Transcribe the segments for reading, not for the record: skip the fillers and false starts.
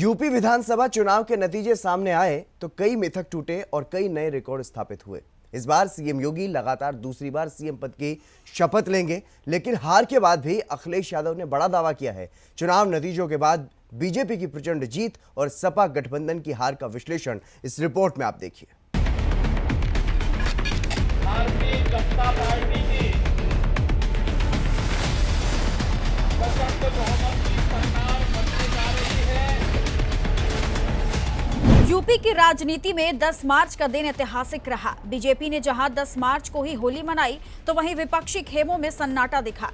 UP विधानसभा चुनाव के नतीजे सामने आए तो कई मिथक टूटे और कई नए रिकॉर्ड स्थापित हुए। इस बार सीएम योगी लगातार दूसरी बार सीएम पद की शपथ लेंगे, लेकिन हार के बाद भी अखिलेश यादव ने बड़ा दावा किया है। चुनाव नतीजों के बाद बीजेपी की प्रचंड जीत और सपा गठबंधन की हार का विश्लेषण इस रिपोर्ट में आप देखिए। भारतीय जनता पार्टी की प्रचंड बहुमत की सरकार बनने जा रही है। यूपी की राजनीति में 10 मार्च का दिन ऐतिहासिक रहा। बीजेपी ने जहां 10 मार्च को ही होली मनाई, तो वहीं विपक्षी खेमों में सन्नाटा दिखा।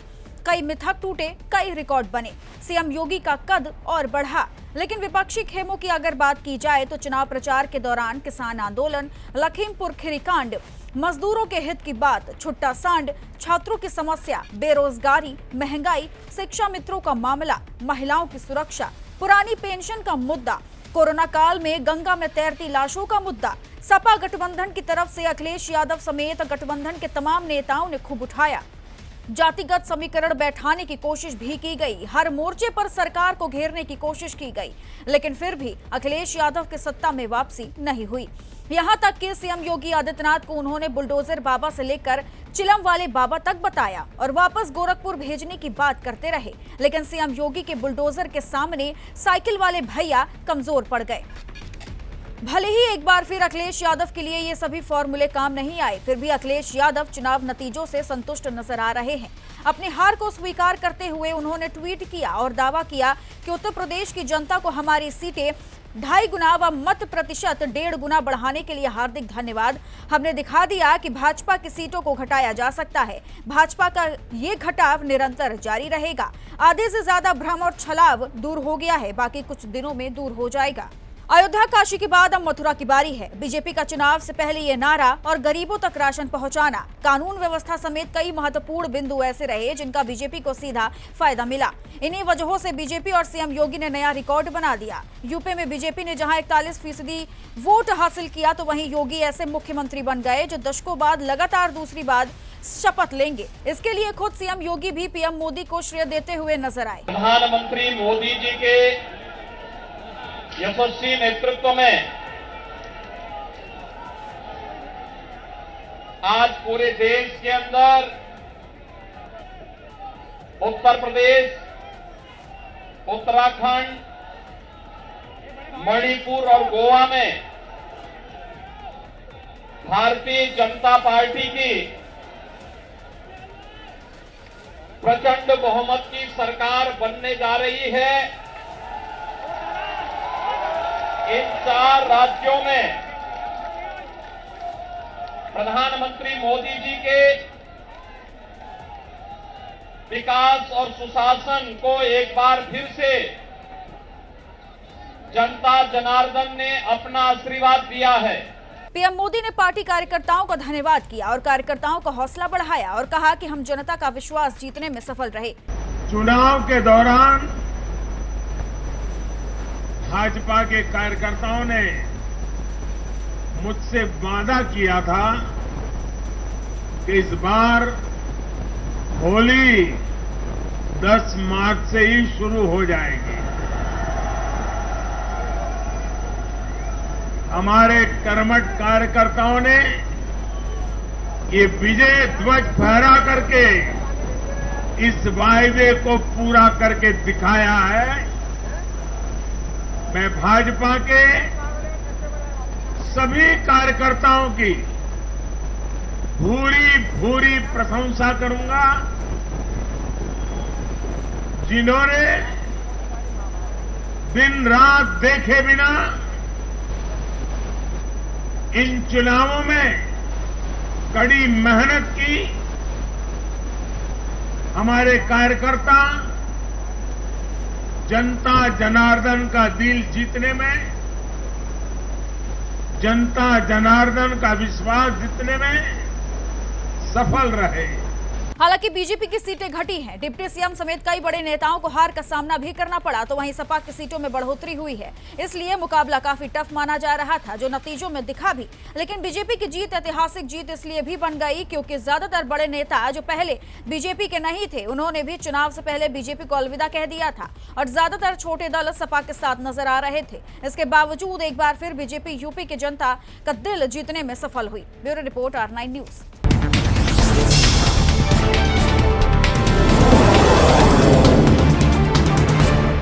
कई मिथक टूटे, कई रिकॉर्ड बने। सीएम योगी का कद और बढ़ा। लेकिन विपक्षी खेमों की अगर बात की जाए तो चुनाव प्रचार के दौरान किसान आंदोलन, लखीमपुर खीरी कांड, मजदूरों के हित की बात, छुट्टा सांड, छात्रों की समस्या, बेरोजगारी, महंगाई, शिक्षा मित्रों का मामला, महिलाओं की सुरक्षा, पुरानी पेंशन का मुद्दा, कोरोना काल में गंगा में तैरती लाशों का मुद्दा, सपा गठबंधन की तरफ से अखिलेश यादव समेत गठबंधन के तमाम नेताओं ने खूब उठाया। जातिगत समीकरण बैठाने की कोशिश भी की गई। हर मोर्चे पर सरकार को घेरने की कोशिश की गई, लेकिन फिर भी अखिलेश यादव की सत्ता में वापसी नहीं हुई। यहां तक कि सीएम योगी आदित्यनाथ को उन्होंने बुलडोजर बाबा से लेकर चिलम वाले बाबा तक बताया और वापस गोरखपुर भेजने की बात करते रहे। लेकिन सीएम योगी के बुलडोजर के सामने साइकिल वाले भैया कमजोर पड़ गए। भले ही एक बार फिर अखिलेश यादव के लिए ये सभी फॉर्मूले काम नहीं आए, फिर भी अखिलेश यादव चुनाव नतीजों से संतुष्ट नजर आ रहे हैं। अपनी हार को स्वीकार करते हुए उन्होंने ट्वीट किया और दावा किया कि उत्तर प्रदेश की जनता को हमारी सीटें 2.5 गुना व मत प्रतिशत 1.5 गुना बढ़ाने के लिए हार्दिक धन्यवाद। हमने दिखा दिया कि भाजपा की सीटों को घटाया जा सकता है। भाजपा का ये घटाव निरंतर जारी रहेगा। आधे से ज्यादा भ्रम और छलाव दूर हो गया है, बाकी कुछ दिनों में दूर हो जाएगा। अयोध्या काशी के बाद अब मथुरा की बारी है। बीजेपी का चुनाव से पहले ये नारा और गरीबों तक राशन पहुंचाना, कानून व्यवस्था समेत कई महत्वपूर्ण बिंदु ऐसे रहे जिनका बीजेपी को सीधा फायदा मिला। इन्हीं वजहों से बीजेपी और सीएम योगी ने नया रिकॉर्ड बना दिया। यूपी में बीजेपी ने जहां 41% वोट हासिल किया, तो वहीं योगी ऐसे मुख्यमंत्री बन गए जो दशकों बाद लगातार दूसरी बार शपथ लेंगे। इसके लिए खुद सीएम योगी भी पीएम मोदी को श्रेय देते हुए नजर आए। प्रधानमंत्री मोदी जी के यशस्वी नेतृत्व में आज पूरे देश के अंदर उत्तर प्रदेश, उत्तराखंड, मणिपुर और गोवा में भारतीय जनता पार्टी की प्रचंड बहुमत की सरकार बनने जा रही है। इन 4 राज्यों में प्रधानमंत्री मोदी जी के विकास और सुशासन को एक बार फिर से जनता जनार्दन ने अपना आशीर्वाद दिया है। पीएम मोदी ने पार्टी कार्यकर्ताओं का धन्यवाद किया और कार्यकर्ताओं का हौसला बढ़ाया और कहा कि हम जनता का विश्वास जीतने में सफल रहे। चुनाव के दौरान भाजपा के कार्यकर्ताओं ने मुझसे वादा किया था कि इस बार होली 10 मार्च से ही शुरू हो जाएगी। हमारे कर्मठ कार्यकर्ताओं ने ये विजय ध्वज फहरा करके इस वायदे को पूरा करके दिखाया है। मैं भाजपा के सभी कार्यकर्ताओं की भूरी भूरी प्रशंसा करूंगा, जिन्होंने दिन रात देखे बिना इन चुनावों में कड़ी मेहनत की। हमारे कार्यकर्ता जनता जनार्दन का दिल जीतने में, जनता जनार्दन का विश्वास जीतने में सफल रहे। हालांकि बीजेपी की सीटें घटी हैं, डिप्टी सीएम समेत कई बड़े नेताओं को हार का सामना भी करना पड़ा, तो वहीं सपा की सीटों में बढ़ोतरी हुई है। इसलिए मुकाबला काफी टफ माना जा रहा था, जो नतीजों में दिखा भी। लेकिन बीजेपी की जीत ऐतिहासिक जीत इसलिए भी बन गई क्योंकि ज्यादातर बड़े नेता जो पहले बीजेपी के नहीं थे, उन्होंने भी चुनाव से पहले बीजेपी को अलविदा कह दिया था और ज्यादातर छोटे दल सपा के साथ नजर आ रहे थे। इसके बावजूद एक बार फिर बीजेपी यूपी की जनता का दिल जीतने में सफल हुई। Bureau report R9 news.